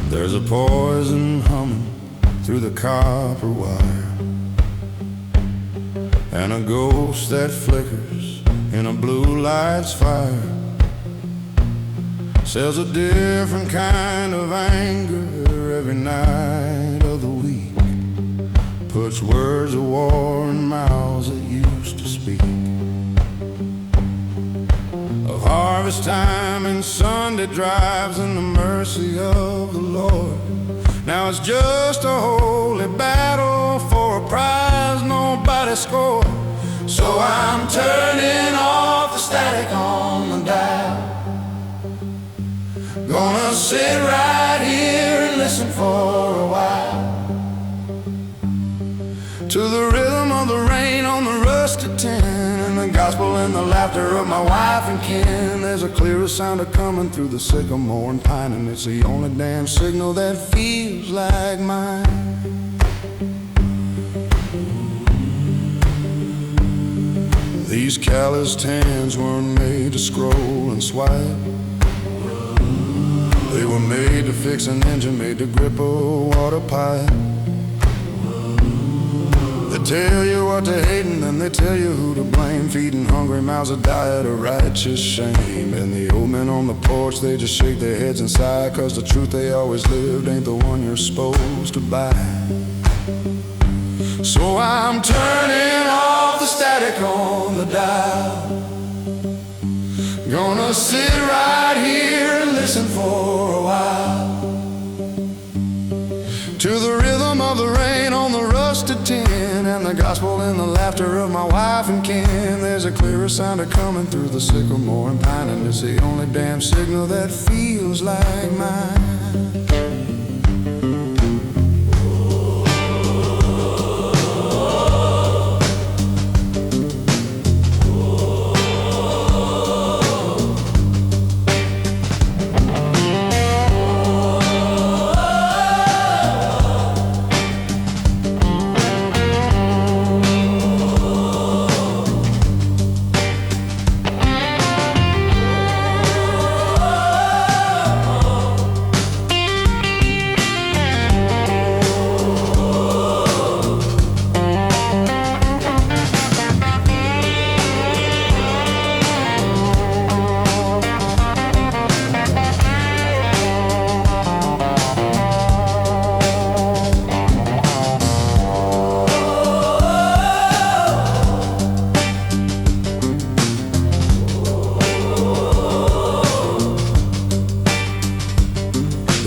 There's a poison humming through the copper wire, and a ghost that flickers in a blue light's fire. Sells a different kind of anger every night of the week. Puts words of war in mouths that used to speak. Of harvest time and Sunday drives and the mercy of the Lord. Now it's just a holy battle for a prize nobody scored. So I'm turning off the static on the dial. Gonna sit right here and listen for a while to the rhythm of the rain on the rusted tin, and the gospel and the laughter of my wife and kin. There's a clearer sound of coming through the sycamore and pine, and it's the only damn signal that feels like mine. These calloused hands weren't made to scroll and swipe. They were made to fix an engine, made to grip a water pipe. They tell you what to hate and then they tell you who to blame. Feeding hungry mouths a diet of righteous shame. And the old men on the porch, they just shake their heads and sigh, 'cause the truth they always lived ain't the one you're supposed to buy. So I'm turning off the static on the dial. Gonna sit right here and listen for a while to the rhythm of the rain on the rusted tin, and the gospel and the laughter of my wife and kin. There's a clearer sound of coming through the sycamore and pine, and it's the only damn signal that feels like mine.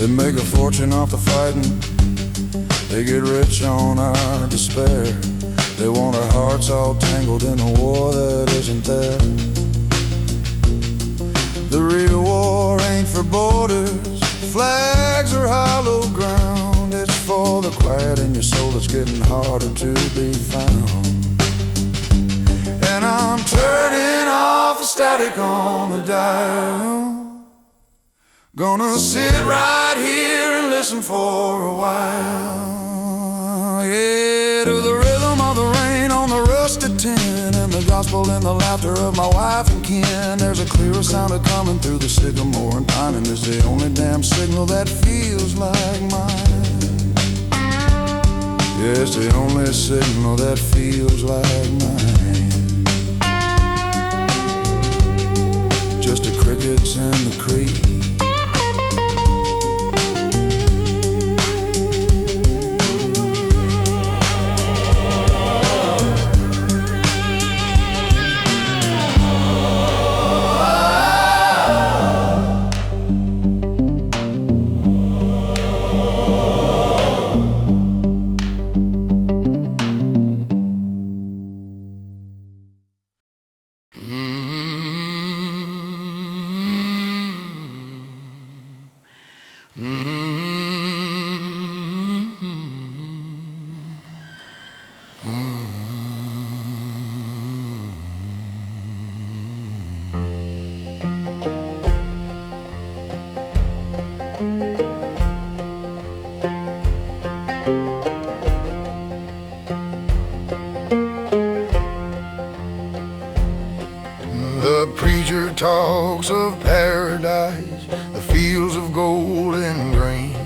They make a fortune off the fighting, they get rich on our despair. They want our hearts all tangled in a war that isn't there. The real war ain't for borders, flags are hollow ground. It's for the quiet in your soul that's getting harder to be found. And I'm turning off the static on the dial. Gonna sit right here and listen for a while, yeah, to the rhythm of the rain on the rusted tin, and the gospel and the laughter of my wife and kin. There's a clearer sound of coming through the sycamore and pine, and it's the only damn signal that feels like mine. Yeah, it's the only signal that feels like mine. Just the crickets and the creek. walks of paradise, the fields of gold and grain.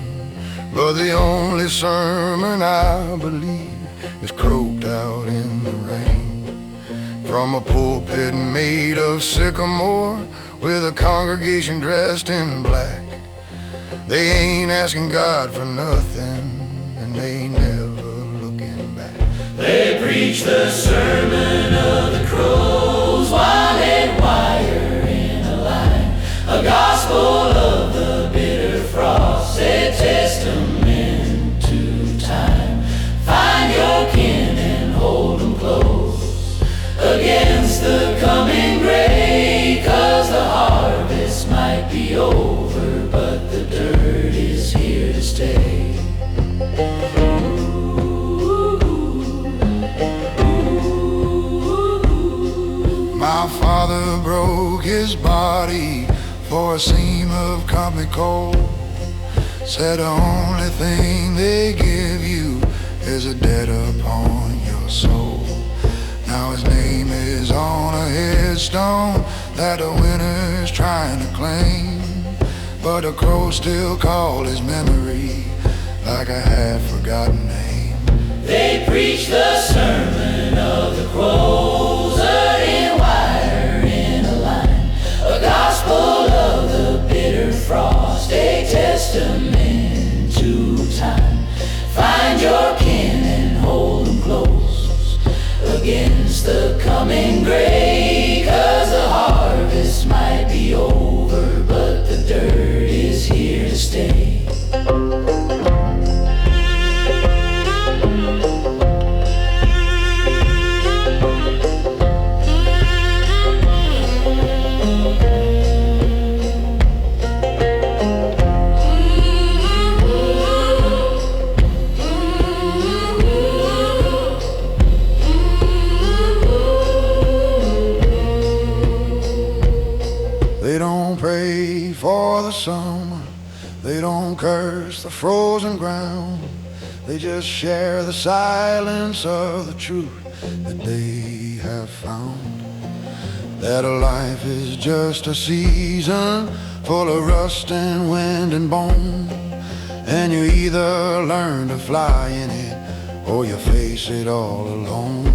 But the only sermon I believe is croaked out in the rain. From a pulpit made of sycamore, with a congregation dressed in black. They ain't asking God for nothing, and they ain't never looking back. They preach the sermon of the crows, wide wire in a line, a gospel of the bitter frost, a testament to time. Find your kin and hold them close against the coming gray, 'cause the harvest might be over, but the dirt is here to stay. My father broke his body for a seam of company coal. Said the only thing they give you is a debt upon your soul. Now his name is on a headstone that the winter's trying to claim, but the crows still call his memory like a half-forgotten name. They preach the sermon of the crows, in wire in a line, a gospel of the bitter frost, a testament to time. Find your kin and hold them close against the coming gray, 'cause the harvest might be over, but the dirt is here to stay. They don't pray for the summer, they don't curse the frozen ground. They just share the silence of the truth that they have found. That a life is just a season full of rust and wind and bone, and you either learn to fly in it or you face it all alone.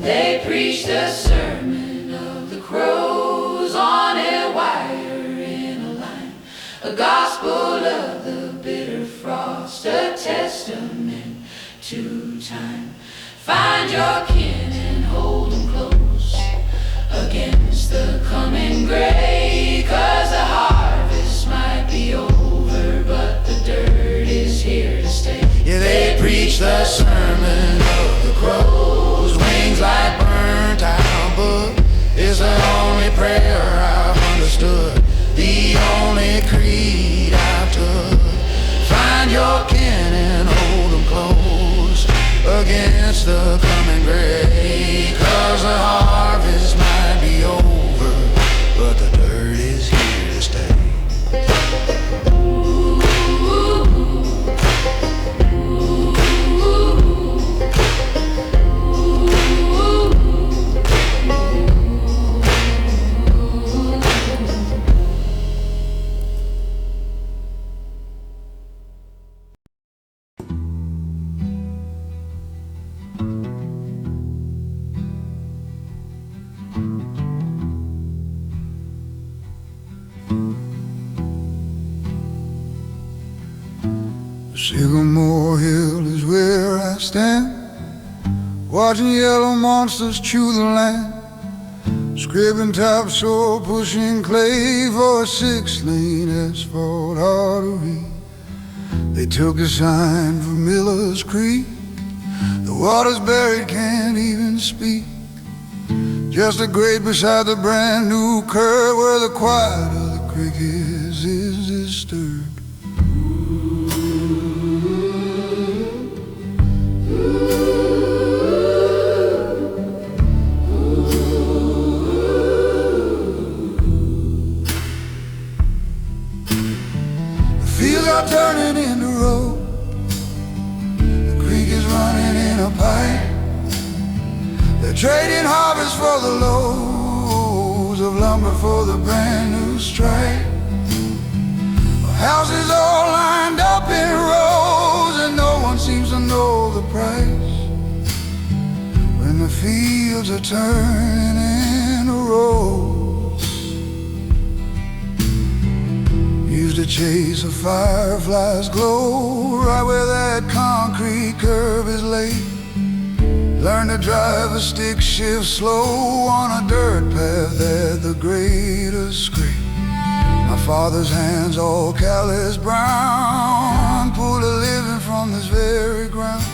They preach the sermon of the crows, on a wire in a line, a gospel of the bitter frost, a testament to time. Find your kin and hold them close against the coming gray, 'cause the harvest might be over, but the dirt is here to stay. Yeah, they preach the sermon of the crows, wings like burnt out, but it's the only prayer I've understood, the only creed I've took. Find your kin and hold them close against the coming gray, 'cause the harvest might be over, but the dirt is here to stay. Sycamore Hill is where I stand, watching yellow monsters chew the land, scraping topsoil, pushing clay for a 6-lane asphalt artery. They took a sign from Miller's Creek, the water's buried, can't even speak. Just a grate beside the brand new curve where the quiet of the crickets is disturbed. Fields are turning into road, the creek is running in a pipe. They're trading harvest for the load, rows of lumber for the brand new strike. Houses all lined up in rows, and no one seems to know the price. When the fields are turning into rows, used to chase a firefly's glow right where that concrete curb is laid. Learn to drive a stick shift slow on a dirt path at the greatest scrape. My father's hands all calloused brown, pulled a living from this very ground.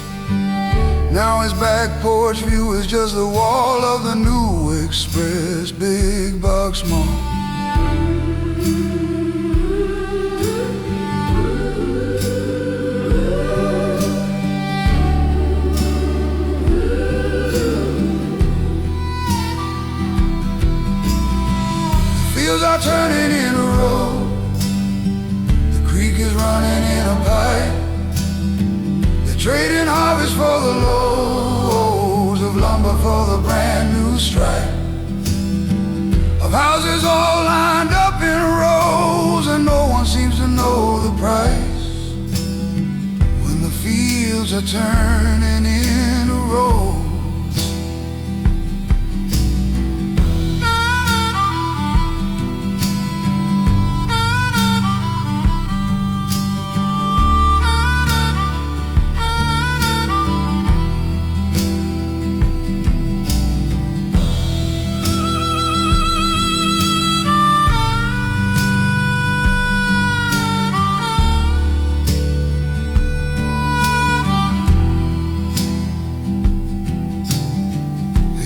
Now his back porch view is just the wall of the new express big box mall. Fields are turning in a row, the creek is running in a pipe. They're trading harvest for the loads of lumber for the brand new stripe. Of houses all lined up in rows, and no one seems to know the price. When the fields are turning in a row,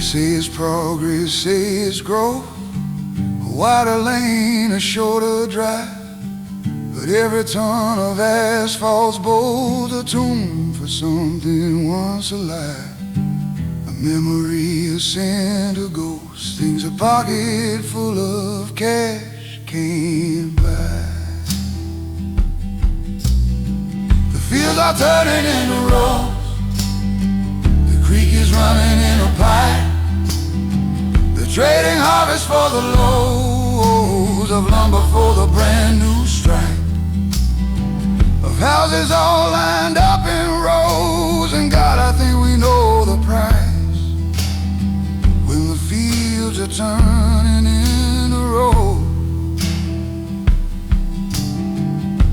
say it's progress, say it's growth, a wider lane, a shorter drive. But every ton of asphalt's both a tomb for something once alive. A memory, a scent, a ghost, things a pocket full of cash can't buy. The fields are turning into rows, the creek is running in a pipe. Trading harvest for the loads of lumber for the brand new stripe. Of houses all lined up in rows, and God, I think we know the price. When the fields are turning in a row,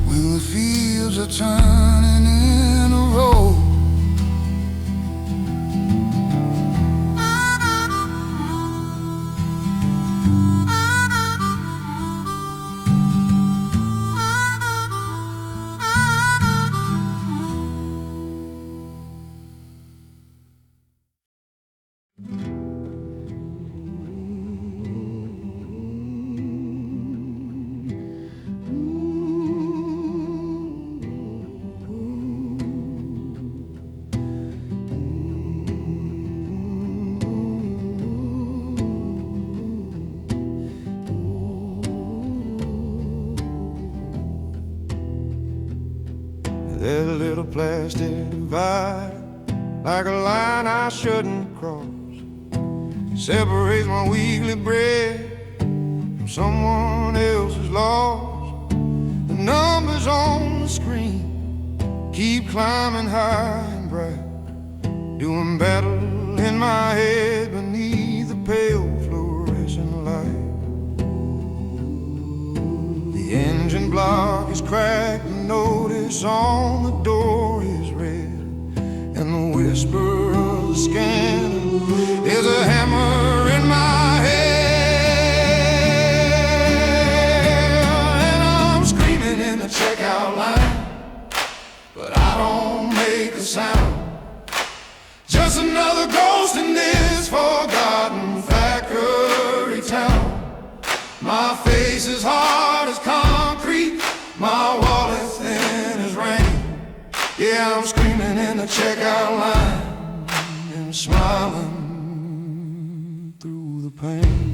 when the fields are turning in a row. There's a little plastic divider, like a line I shouldn't cross. Separates my weekly bread from someone else's loss. The numbers on the screen keep climbing high and bright, doing battle in my head beneath the pale fluorescent light. The engine block is cracked, the notice on the door is red, and the whisper of the scanner is a hammer in my head. And I'm screaming in the checkout line, but I don't make a sound. Just another ghost in this forgotten factory town. My face is hard as concrete, my wallet's thin as rain. Yeah, I'm screaming in the checkout line and smiling through the pain.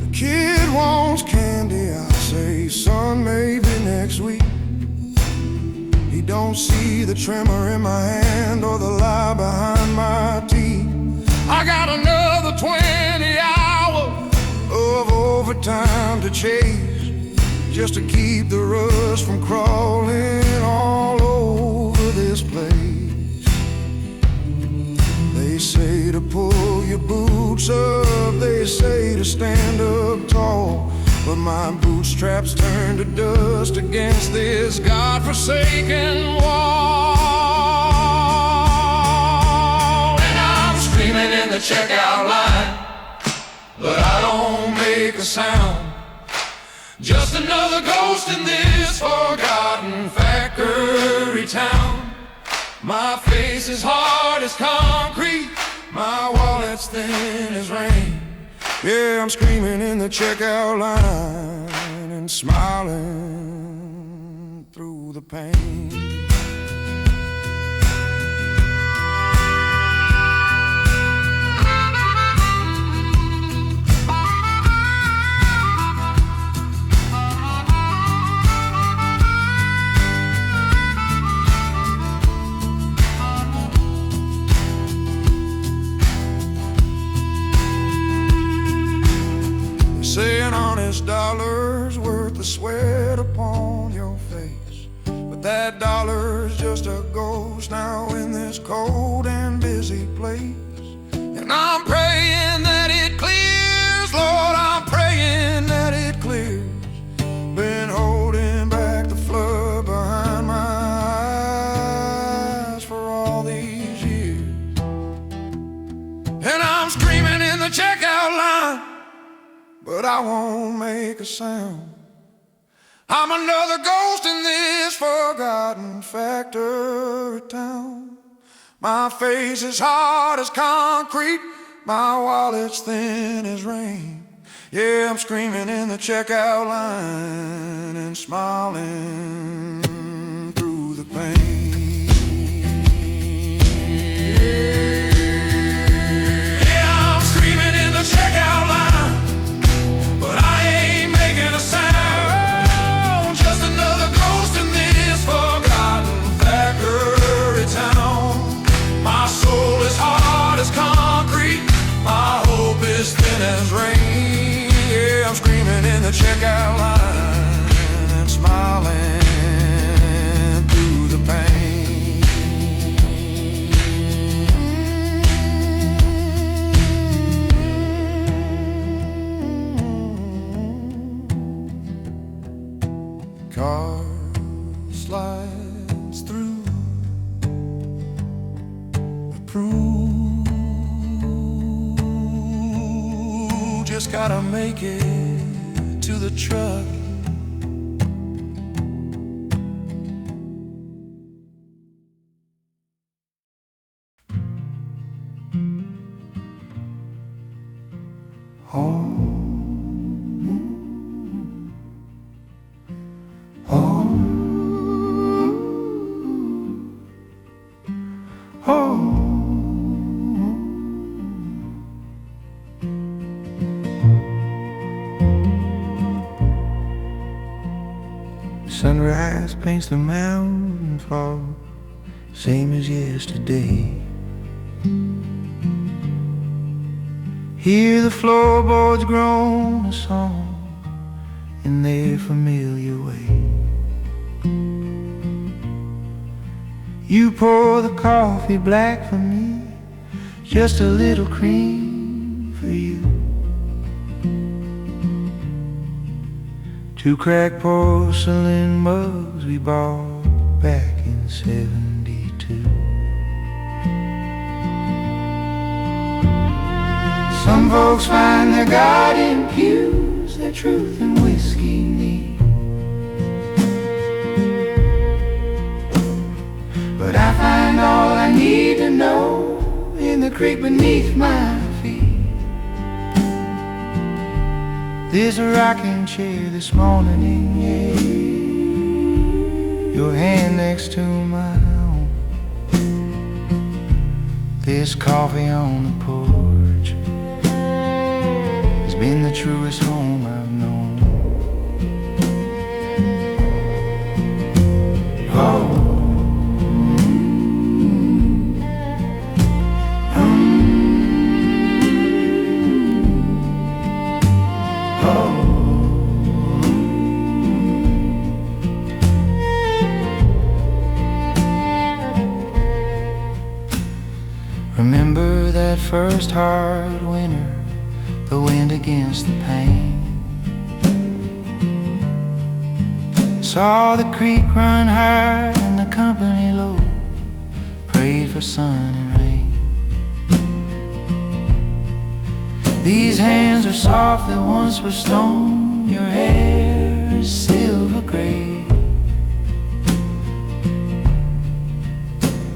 The kid wants candy, I say, son, maybe don't see the tremor in my hand or the lie behind my teeth. I got another 20 hours of overtime to chase, just to keep the rust from crawling all over this place. They say to pull your boots up, they say to stand up tall, but my bootstraps turn to dust against this godforsaken wall. And I'm screaming in the checkout line, but I don't make a sound. Just another ghost in this forgotten factory town. My face is hard as concrete, my wallet's thin as rain. Yeah, I'm screaming in the checkout line and smiling through the pain. Say an honest dollar's worth the sweat upon your face, but that dollar's just a ghost now in this cold and busy place. And I'm praying that it clears, Lord, I'm praying that it clears. Been holding back the flood behind my eyes for all these years. And I'm screaming in the checkout line, but I won't make a sound. I'm another ghost in this forgotten factory town. My face is hard as concrete, my wallet's thin as rain. Yeah, I'm screaming in the checkout line and smiling through the pain. Yeah, I'm screaming in the checkout line, but I ain't making a sound. Just another ghost in this forgotten factory town. My soul is hard as concrete, my hope is thin as rain. Yeah, I'm screaming in the checkout line and smiling through the pain. Car slides through, approve, just gotta make it to the truck. Home. Sunrise paints the mountain fall, same as yesterday. Hear the floorboards groan a song in their familiar way. You pour the coffee black for me, just a little cream for you. Two cracked porcelain mugs we bought back in '72. Some folks find their God in pews, their truth in whiskey neat. But I find all I need to know in the creek beneath my feet. There's a rocking chair this morning, yeah, your hand next to my own. There's coffee on the porch, it's been the truest home I've known. Oh, Remember that first hard winter, the wind against the pane. Saw the creek run high and the company low, prayed for sun and rain. These hands are soft that once were stone, your hair is silver gray.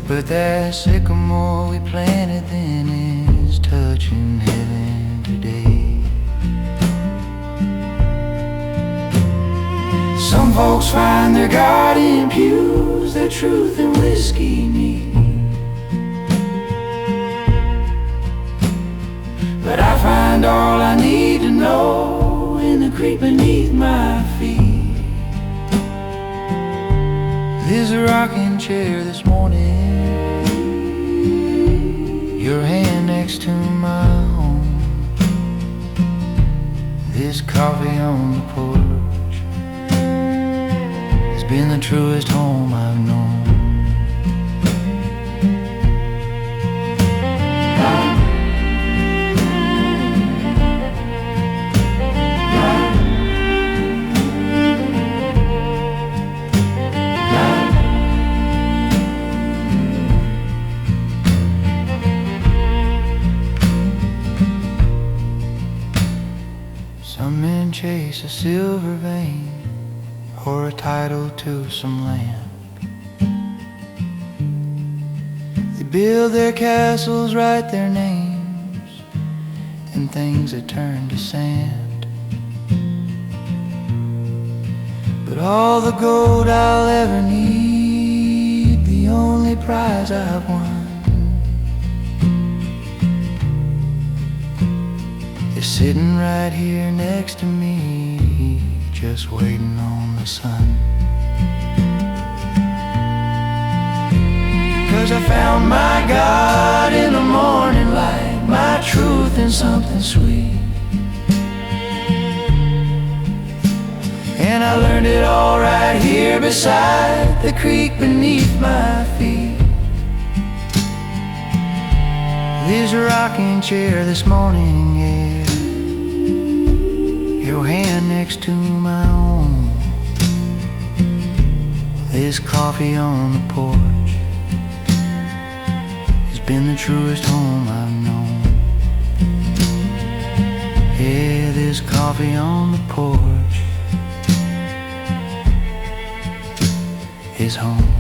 But that sycamore we planted then is touching heaven today. Some folks find their God in pews, their truth in whiskey neat. But I find all I need to know in the creek beneath my feet. There's a rocking chair this morning, your hand next to my own. This coffee on the porch has been the truest home I've known. Some men chase a silver vein or a title to some land. They build their castles, write their names in things that turn to sand. But all the gold I'll ever need, the only prize I've won, sitting right here next to me, just waiting on the sun. 'Cause I found my God in the morning light, my truth in something sweet. And I learned it all right here beside the creek beneath my feet. There's a rocking chair this morning, yeah, your hand next to my own. There's coffee on the porch, it's been the truest home I've known. Yeah, there's coffee on the porch, is home.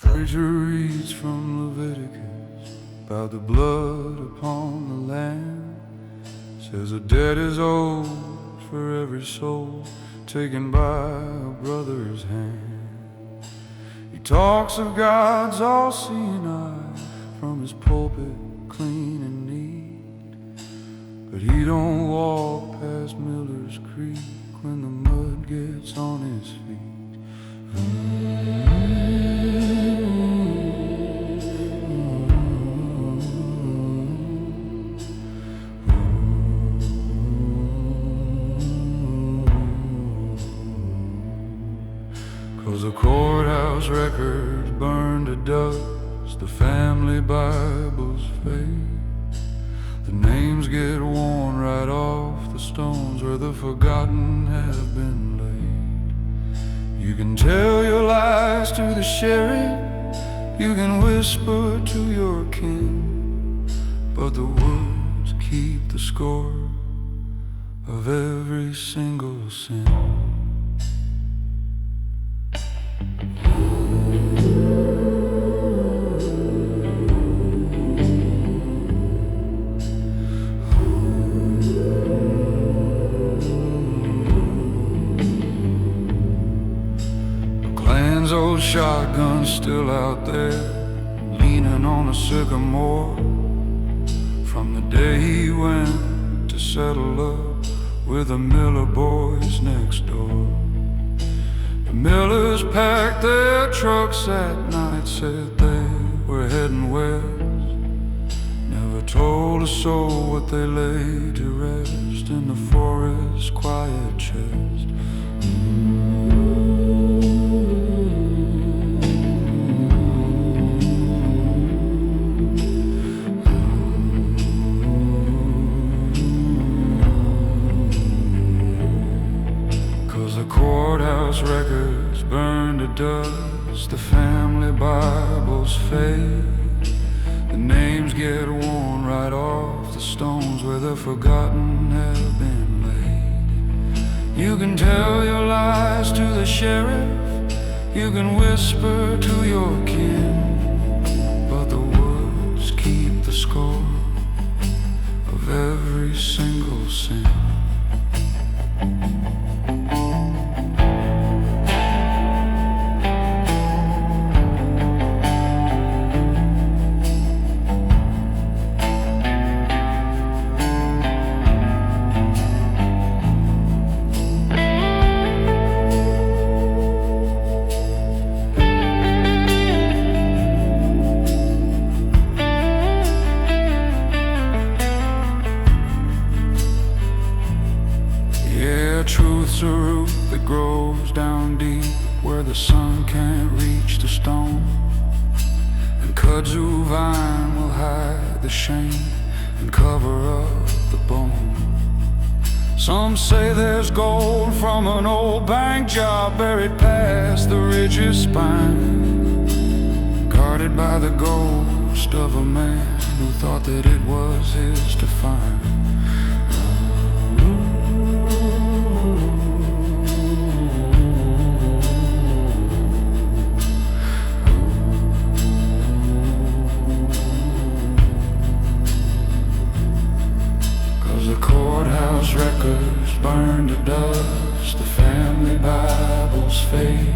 Preacher reads from Leviticus about the blood upon the land. Says a debt is owed for every soul taken by a brother's hand. He talks of God's all-seeing eye from his pulpit, clean and neat. But he don't walk past Miller's Creek when the mud gets on his feet. 'Cause the courthouse records burn to dust, the family Bibles fade. The names get worn right off the stones where the forgotten have been laid. You can tell your lies to the sheriff, you can whisper to your kin, but the woods keep the score of every single sin. Clan's old shotgun still out there, leaning on a sycamore, from the day he went to settle up with the Miller boys next door. The Millers packed their trucks that night, said they were heading west. Never told a soul what they laid to rest in the forest's quiet chest. Courthouse records burn to dust, the family Bibles fade, the names get worn right off the stones where the forgotten have been laid. You can tell your lies to the sheriff, you can whisper to your kin, but the woods keep the score of every single sin. Truth's a root that grows down deep where the sun can't reach the stone, and kudzu vine will hide the shame and cover up the bone. Some say there's gold from an old bank job buried past the ridge's spine, guarded by the ghost of a man who thought that it was his to find. 'Cause the courthouse records burn to dust, the family Bibles fade,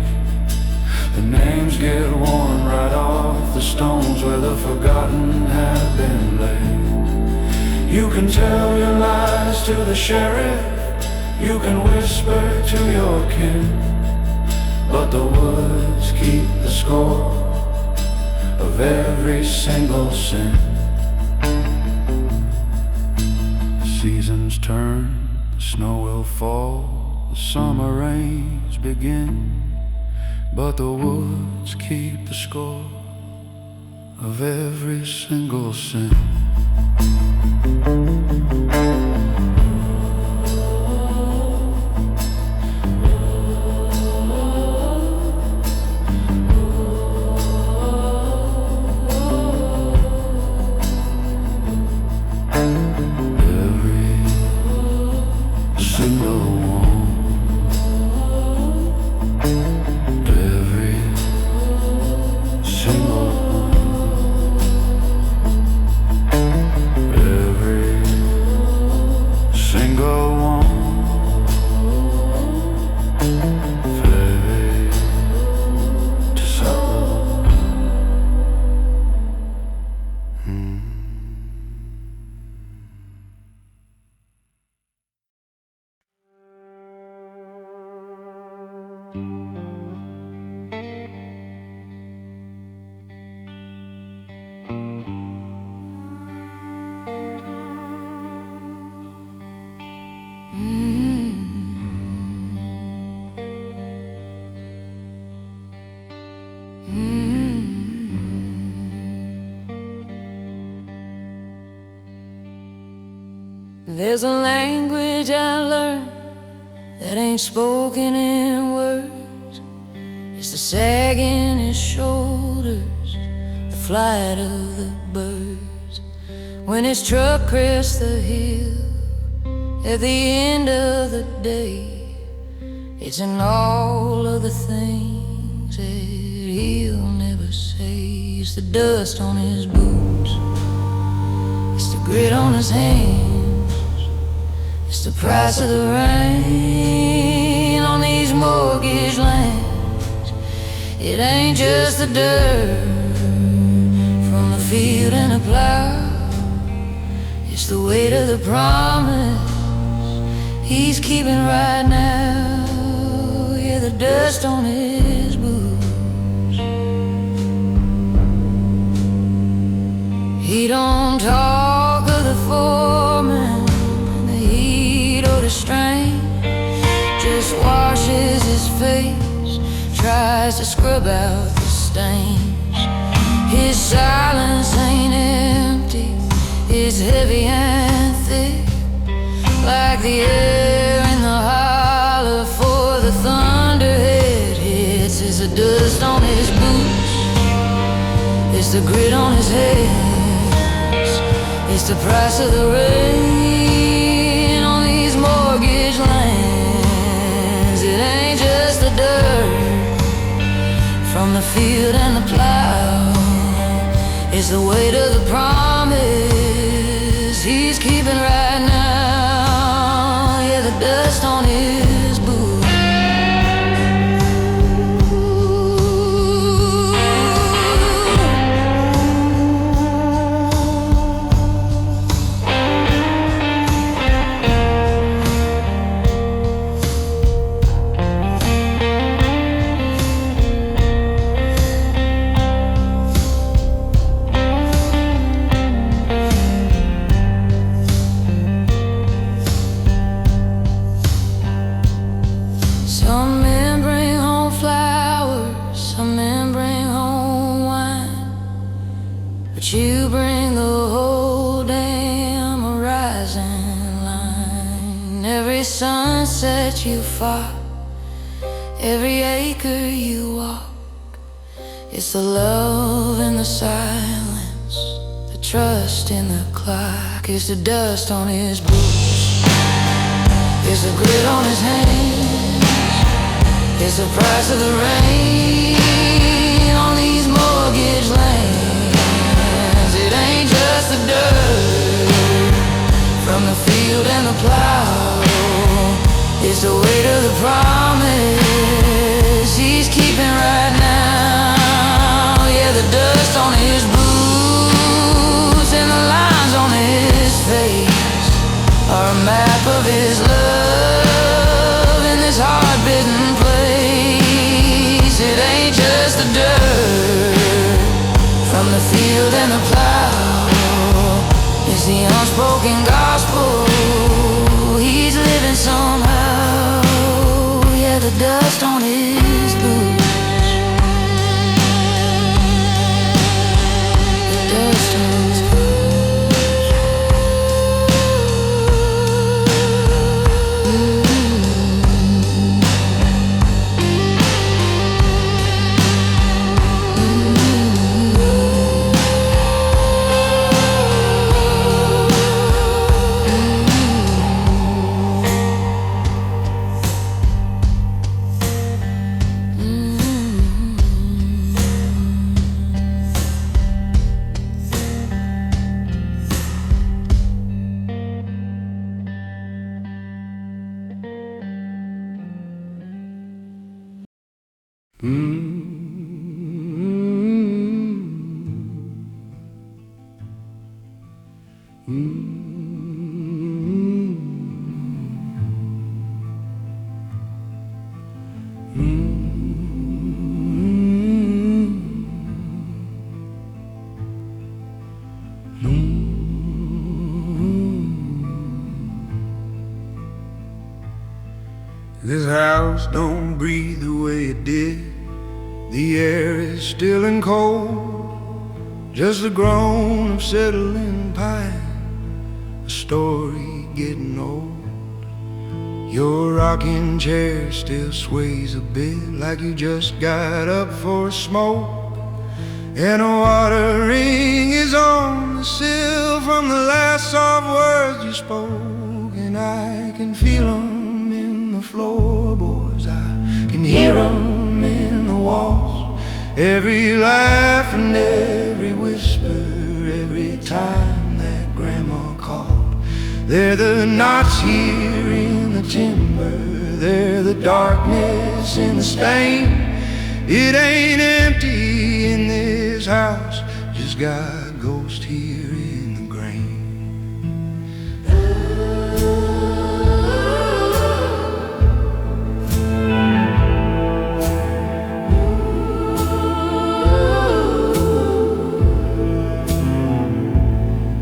the names get worn right off the stones where the forgotten have been laid. You can tell your lies to the sheriff, you can whisper to your kin, but the woods keep the score of every single sin. The seasons turn, the snow will fall, the summer rains begin, but the woods keep the score of every single sin. There's a language I learned that ain't spoken in words. It's the sag in his shoulders, the flight of the birds. When his truck crests the hill, At the end of the day, it's in all of the things that he'll never say. It's the dust on his boots, it's the grit on his hands, it's the price of the rain on these mortgage lands. It ain't just the dirt from the field and the plow, it's the weight of the promise he's keeping right now. Yeah, the dust on his boots. He don't talk of the foreman, the heat or the strain. Just washes his face, tries to scrub out the stains. His silence ain't empty, it's heavy and thick, like the air in the holler for the thunderhead hits. It's the dust on his boots, it's the grit on his hands, it's the price of the rain on these mortgage lands. It ain't just the dirt from the field and the plow, it's the weight of the promise he's keeping right now. Yeah, the dust on his boots. Some men bring home flowers, some men bring home wine, but you bring the whole damn horizon line. Every sunset you fought, every acre you walk, it's the love in the silence, the trust in the clock. It's the dust on his boots, it's the grit on his hands, it's the price of the rain on these mortgage lands. It ain't just the dirt from the field and the plow, it's the weight of the promise he's keeping right now. Yeah, the dust on his boots and the lines on his face are a map of his love in this hard-bitten place. It ain't just the dirt from the field and the plow, it's the unspoken gospel he's living somehow. Yeah, the dust on his boots, the dust on his boots. This house don't breathe the way it did. The air is still and cold, just the groan of settling pine, a story getting old. Your rocking chair still sways a bit, like you just got up for a smoke, and a water ring is on the sill from the last soft words you spoke. And and I can feel 'em in the floorboards. I can hear 'em in the walls. Every laugh and every whisper, every time that grandma called. They're the knots here in the timber, they're the darkness in the stain. It ain't empty in this house, just got ghosts here in the grain.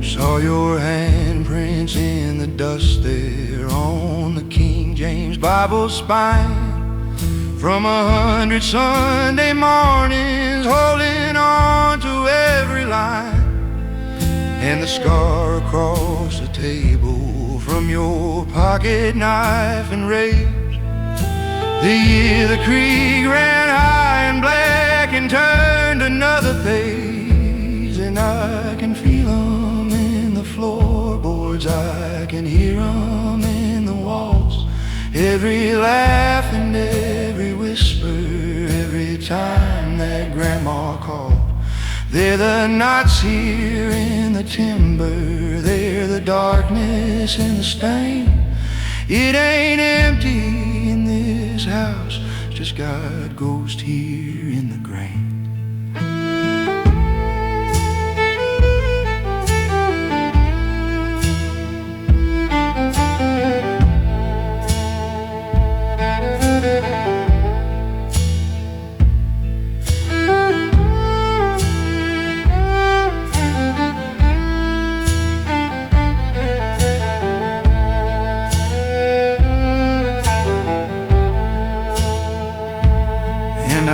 Saw your handprints in the dust there on the King James Bible spine. From 100 Sunday mornings, holding on to every line. And the scar across the table from your pocket knife and razor. The year the creek ran high and black and turned another page. And I can feel 'em in the floorboards, I can hear 'em in the walls. Every laugh and every whisper, every time that grandma called. They're the knots here in the timber, they're the darkness and the stain. It ain't empty in this house, just got ghosts here in the grain.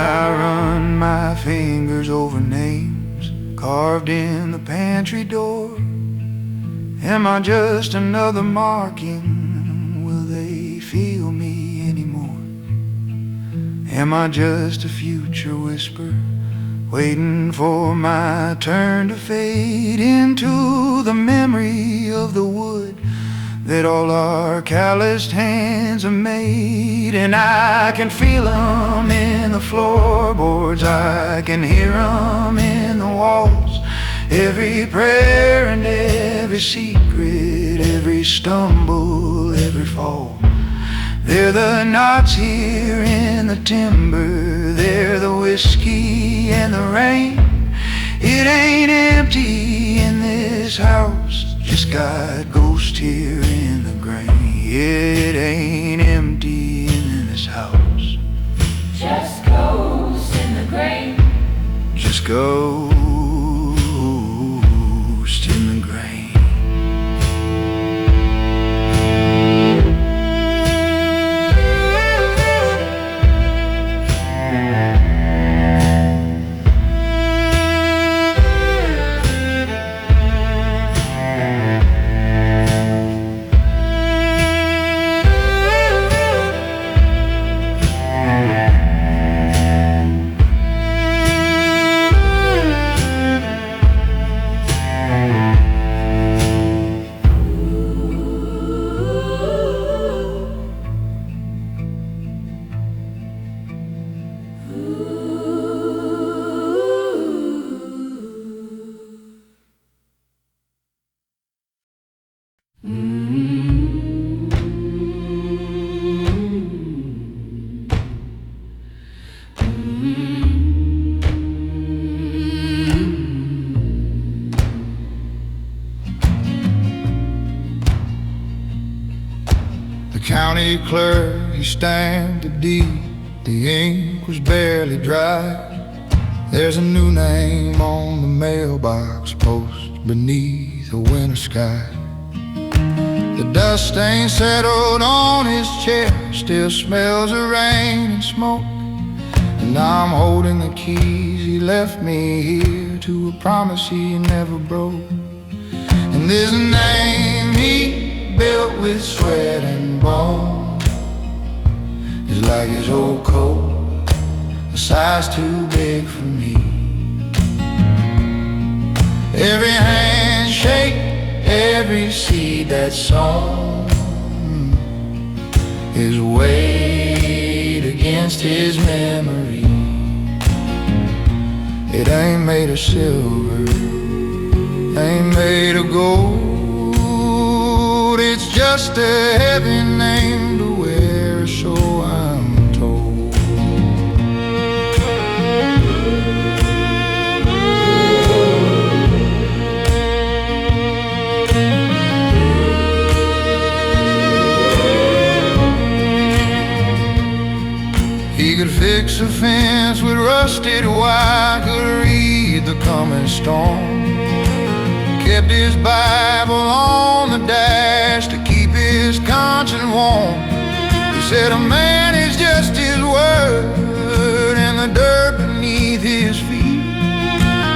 I run my fingers over names carved in the pantry door. Am I just another marking? Will they feel me anymore? Am I just a future whisper waiting for my turn to fade into the memory of the wood that all our calloused hands have made? And I can feel 'em in the floorboards, I can hear 'em in the walls. Every prayer and every secret, every stumble, every fall. They're the knots here in the timber, they're the whiskey and the rain. It ain't empty in this house, just got ghosts here in the grain. It ain't empty in this house, Just ghosts in the grain. just ghosts in the grain. County clerk, he stamped the deed. The ink was barely dry. There's a new name on the mailbox post beneath the winter sky. The dust ain't settled on his chair, still smells of rain and smoke. And I'm holding the keys he left me here to a promise he never broke. And there's a name he built with sweat and bone. It's like his old coat, a size too big for me. Every handshake, every seed that's sown, his weight against his memory. It ain't made of silver, ain't made of gold. It's just a heavy name to wear, so I'm told. He could fix a fence with rusted wire, could read the coming storm, kept his Bible on the dash to keep his conscience warm. He said a man is just his word and the dirt beneath his feet,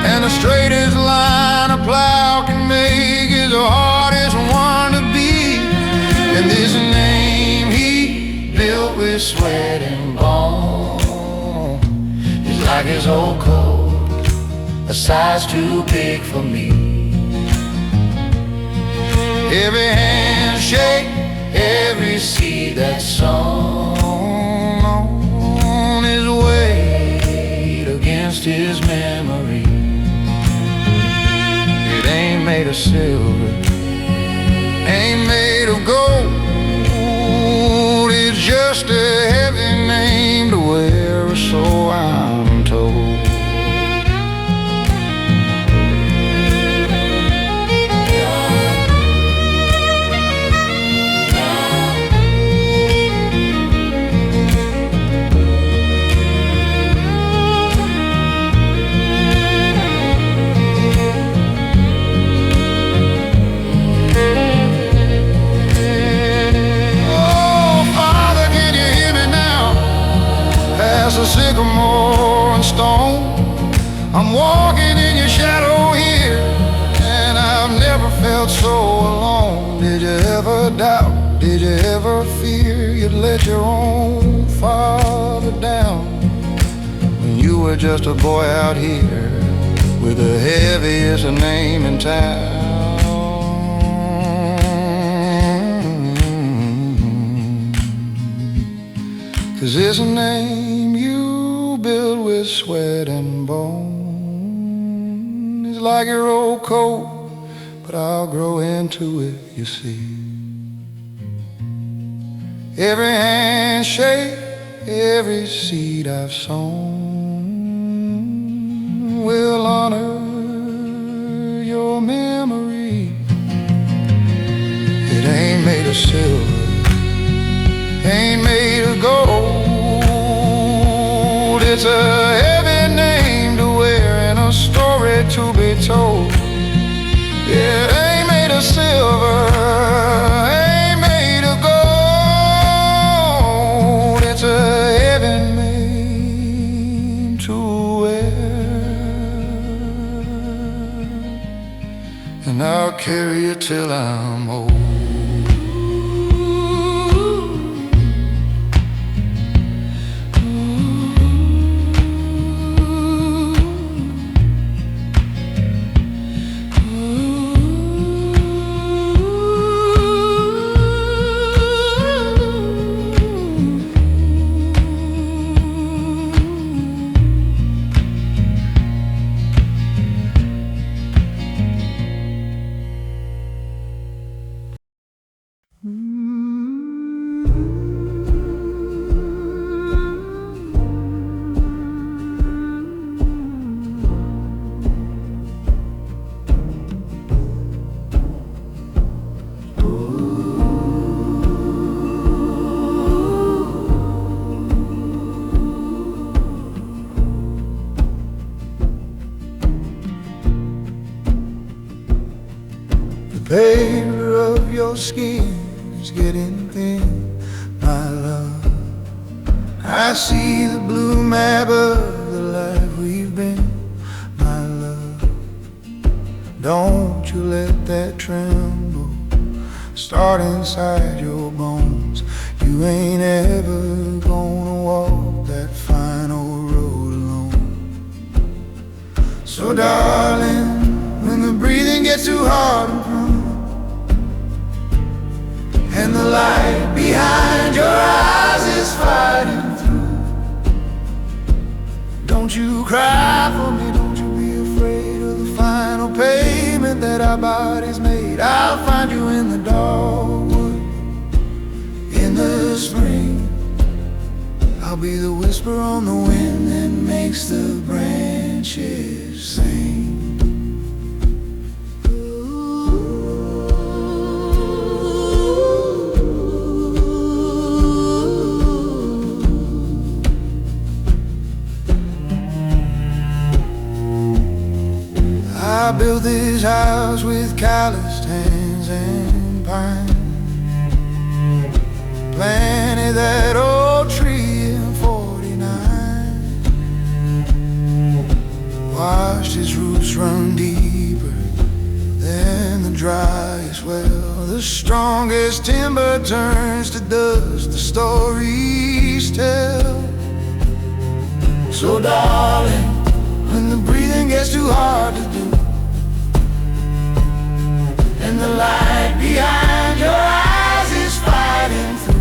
and the straightest line a plow can make is the hardest one to beat. And this name he built with sweat and bone is like his old coat, a size too big for me. Every handshake, every seed that's sown on his weight against his memory. It ain't made of silver, ain't made of gold. It's just a heavy name to wear, so I'm told. A sycamore and stone, I'm walking in your shadow here, and I've never felt so alone. Did you ever doubt, did you ever fear you'd let your own father down when you were just a boy out here with the heaviest name in town? 'Cause it's a name you built with sweat and bone. It's like your old coat, but I'll grow into it, you see. Every handshake, every seed I've sown will honor your memory. It ain't made of silver, ain't made of gold. It's a heavy name to wear and a story to be told. Yeah, it ain't made of silver, ain't made of gold. It's a heavy name to wear, and I'll carry it till I'm old. Paper of your skin's getting thin, my love. I see the blue map of the life we've been, my love. Don't you let that tremble start inside your bones. You ain't ever gonna walk that fine old road alone. So darling, when the breathing gets too hard and the light behind your eyes the spring, I'll be the whisper on the wind that makes the branches sing. I built this house with calloused hands and pine. Planted that old tree in '49. Watched its roots run deeper than the driest well. The strongest timber turns to dust, the stories tell. So darling, when the breathing gets too hard to do, and the light behind your eyes is fighting through,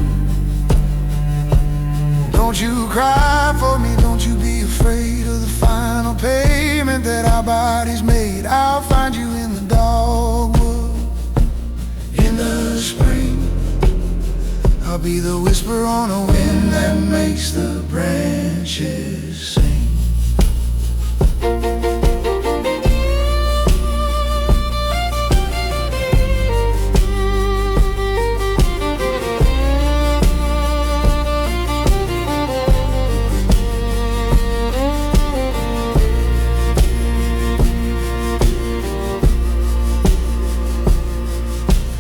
don't you cry for me, don't you be afraid of the final payment that our bodies made. I'll find you in the dogwood in the spring. I'll be the whisper on a wind that makes the branches sing.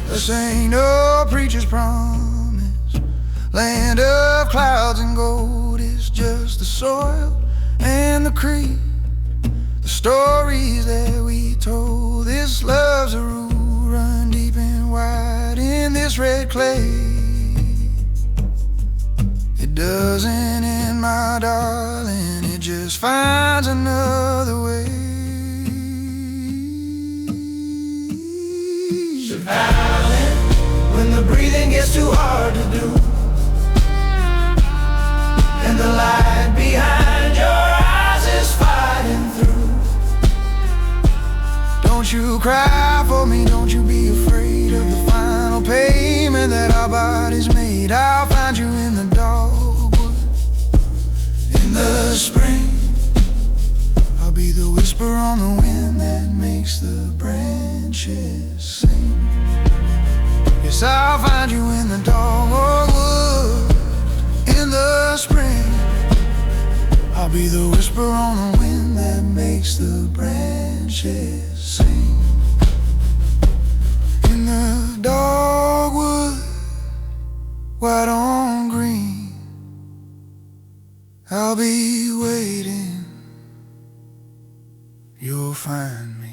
This ain't no preacher's promise, land of clouds and gold. It's just the soil and the creek, the stories that we told. This love's a root run deep and wide in this red clay. It doesn't end, my darling, it just finds another way. When the breathing gets too hard to do, and the light behind your eyes is fighting through, don't you cry for me, don't you be afraid of the final payment that our bodies made. I'll find you in the dogwood in the spring. I'll be the whisper on the wind that makes the branches sing. Yes, I'll find you in the dogwood in the spring. I'll be the whisper on the wind that makes the branches sing. In the dogwood, white on green, I'll be waiting. You'll find me.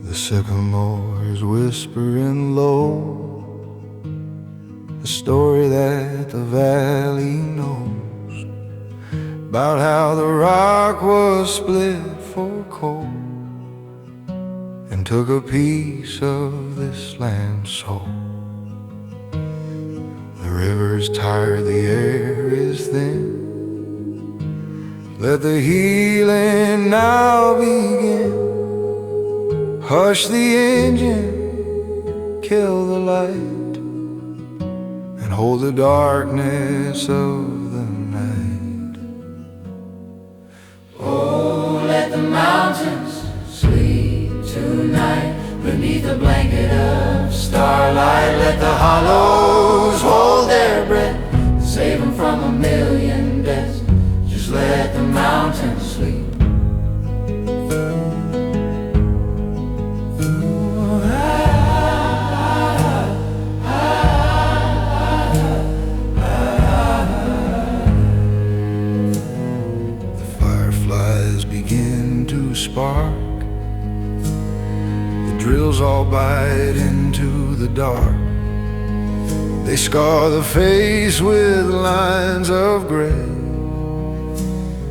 The sycamore is whispering low, the story that the valley knows, about how the rock was split for coal and took a piece of this land's soul. The river's tired, the air is thin, let the healing now begin. Hush the engine, kill the light, and hold the darkness of the night. Oh, let the mountains sleep tonight beneath a blanket of starlight. Let the hollows hold their breath, save them from a million deaths. Just let the mountains sleep. Spark, the drills all bite into the dark. They scar the face with lines of gray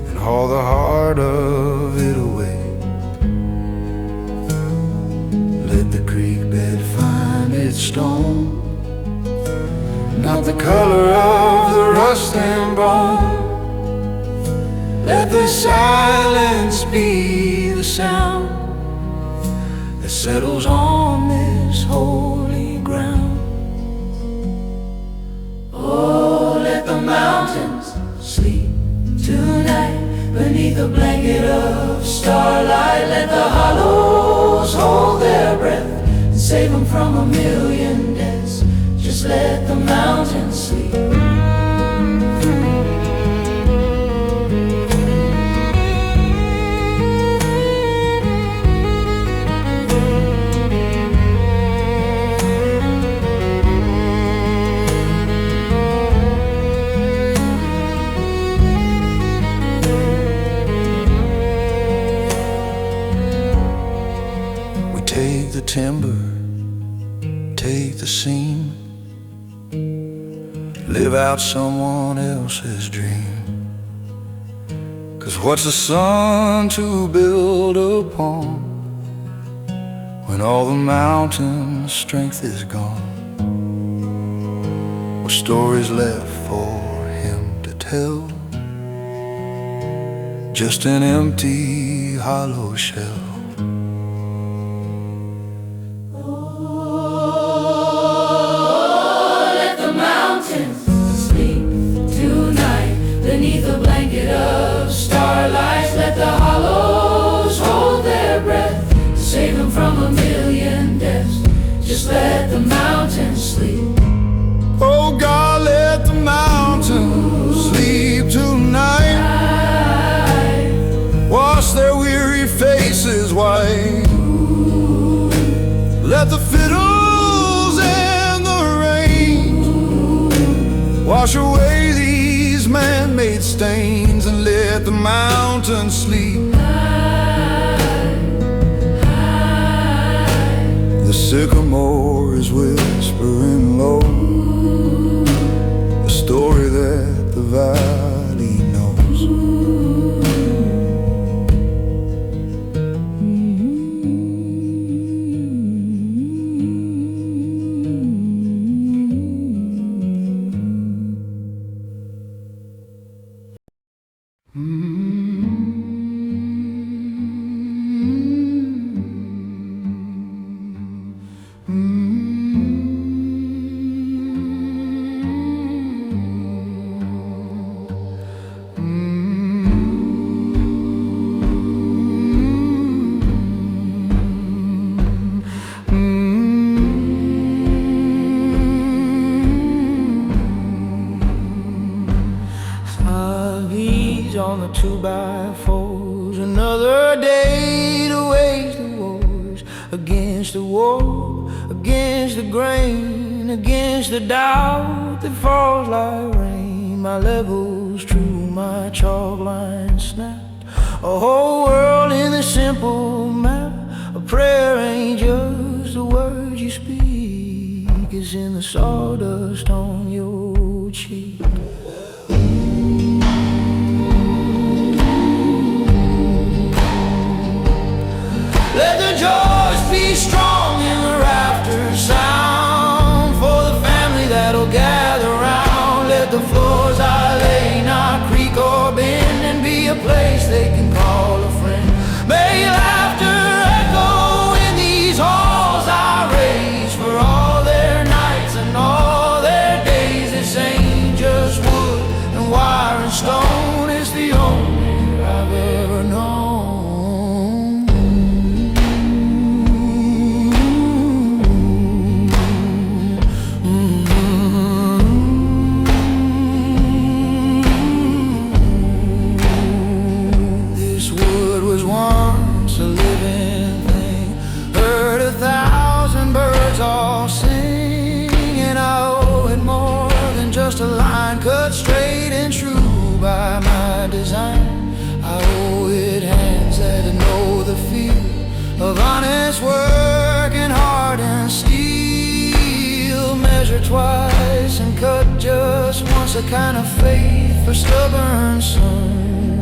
and haul the heart of it away. Let the creek bed find its stone, not the color of the rust and bone. Let the silence be the sound that settles on this holy ground. Oh, let the mountains sleep tonight beneath a blanket of starlight. Let the hollows hold their breath and save them from a million deaths. Just let the mountains sleep. Take the timber, take the seam, live out someone else's dream. 'Cause what's the sun to build upon when all the mountain strength is gone? What stories left for him to tell? Just an empty hollow shell. Beneath a blanket of starlight, let the hollows hold their breath to save them from a million deaths. Just let the mountains sleep. Oh God, let the mountains sleep tonight. Wash their weary faces white. Let the fiddles and the rain wash away these man-made stains, and let the mountains sleep. The sycamore is whispering low the story that the valley knows. On the 2x4s, another day to wage the wars against the war, against the grain, against the doubt that falls like rain. My level's true, my chalk line snapped. A whole world in the simple map. A prayer ain't just the words you speak, it's in the sawdust on your cheek. Let the joys be strong in the rafters sound for the family that'll gather round. Let the floors I lay not creak or bend, and be a place they can call a friend. May laughter echo in these halls I raise for all their nights and all their days. This ain't just wood and wire and stone, it's the only I've ever known. Cut straight and true by my design. I owe it hands that know the feel of honest work and hard and steel. Measure twice and cut just once, a kind of faith for stubborn sun.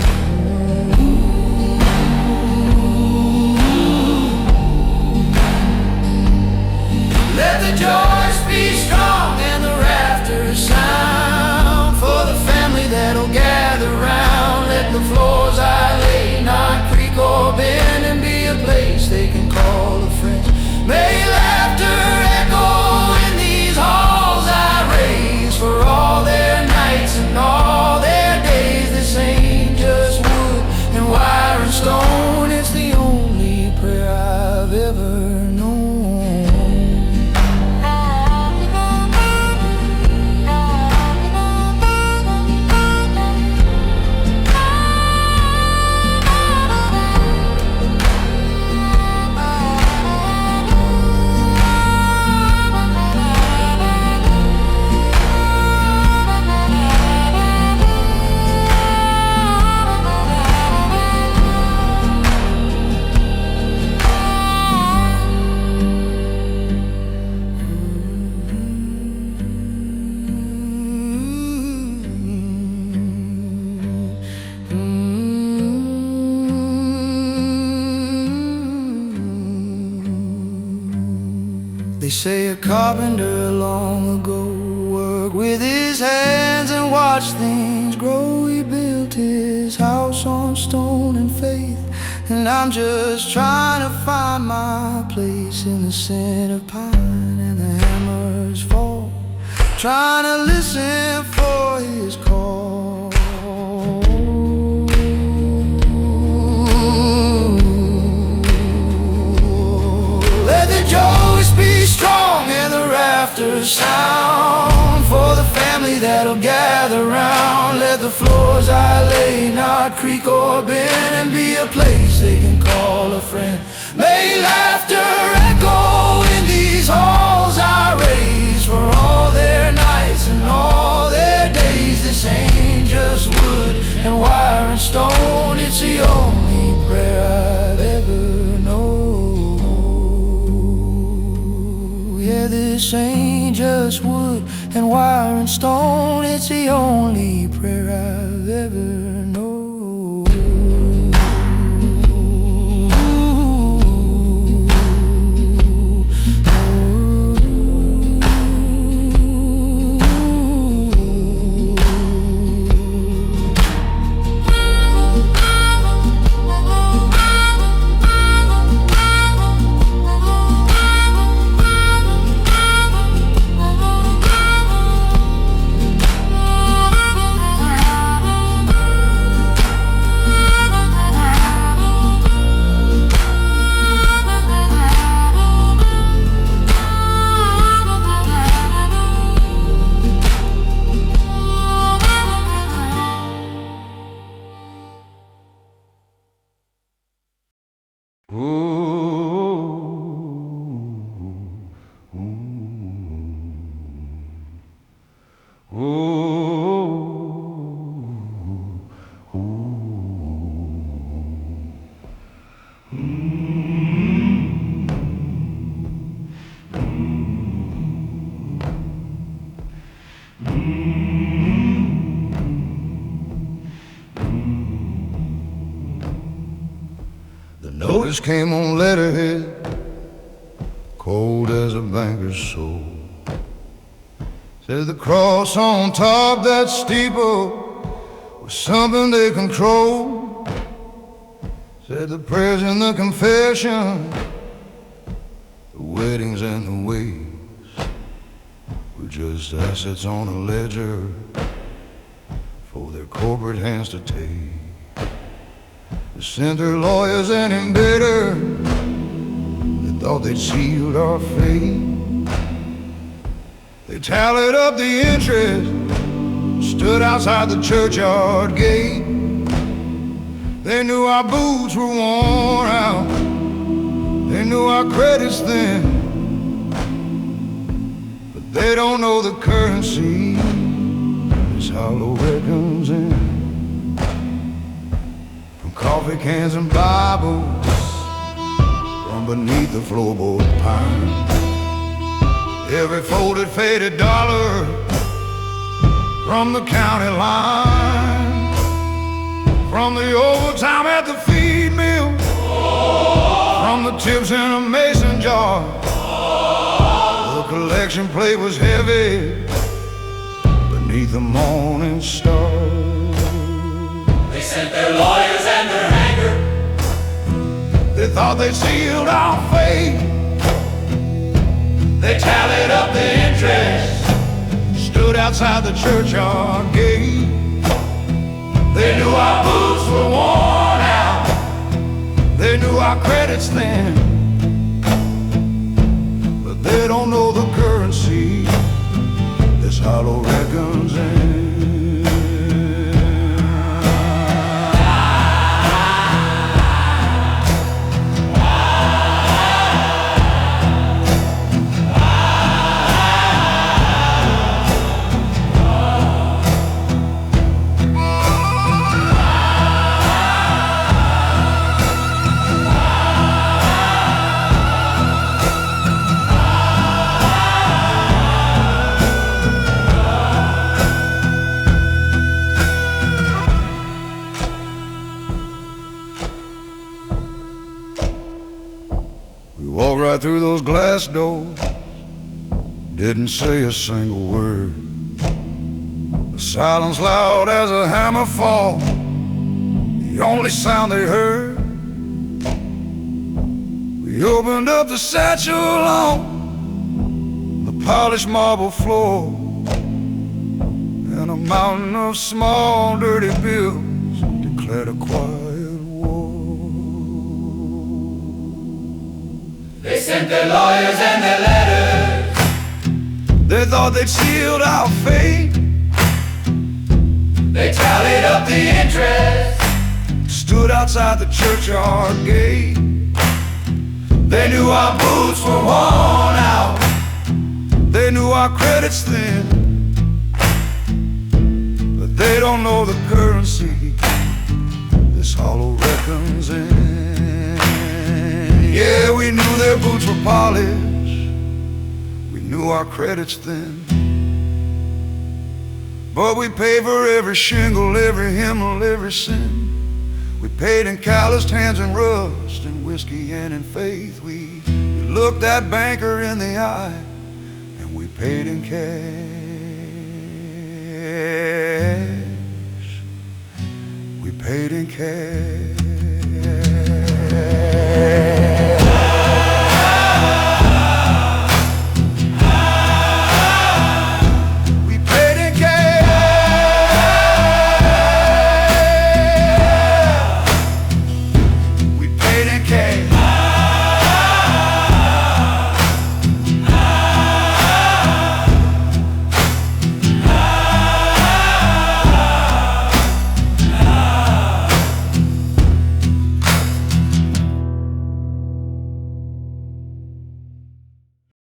They say a carpenter long ago worked with his hands and watched things grow. He built his house on stone and faith, and I'm just trying to find my place in the scent of pine and the hammers fall, trying to listen for his call. Let the joys be strong and the rafters sound for the family that'll gather round. Let the floors I lay not creak or bend, and be a place they can call a friend. May laughter echo in these halls I raise for all their nights and all their days. This ain't just wood and wire and stone, it's the only prayer I've ever known. Yeah, this ain't just wood and wire and stone, it's the only prayer I've ever known. Notice came on letterhead, cold as a banker's soul. Said the cross on top that steeple was something they control. Said the prayers and the confession, the weddings and the ways were just assets on a ledger for their corporate hands to take. They sent their lawyers and embittered, they thought they'd sealed our fate. They tallied up the interest, stood outside the churchyard gate. They knew our boots were worn out, they knew our credit's thin, but they don't know the currency this hollow reckons in. Coffee cans and Bibles from beneath the floorboard pine. Every folded faded dollar from the county line, from the overtime at the feed mill, from the tips in a mason jar. The collection plate was heavy beneath the morning star. They sent their lawyers and their anger. They thought they sealed our fate. They tallied up the interest, Stood outside the churchyard gate. they knew our boots were worn out. They knew our credit's thin, but they don't know the currency this hollow reckons in. Walk right through those glass doors, didn't say a single word. The silence loud as a hammer fall, the only sound they heard. We opened up the satchel on the polished marble floor, and a mountain of small dirty bills declared a quiet war. They sent their lawyers and their letters. They thought they'd sealed our fate. They tallied up the interest. Stood outside the churchyard gate. They knew our boots were worn out. They knew our credit's thin. But they don't know the currency this hollow reckons in. Yeah, we knew their boots were polished. We knew our credit's thin. But we paid for every shingle, every himmel, every sin. We paid in calloused hands and rust, in whiskey and in faith. We looked that banker in the eye, and we paid in cash. We paid in cash. Okay.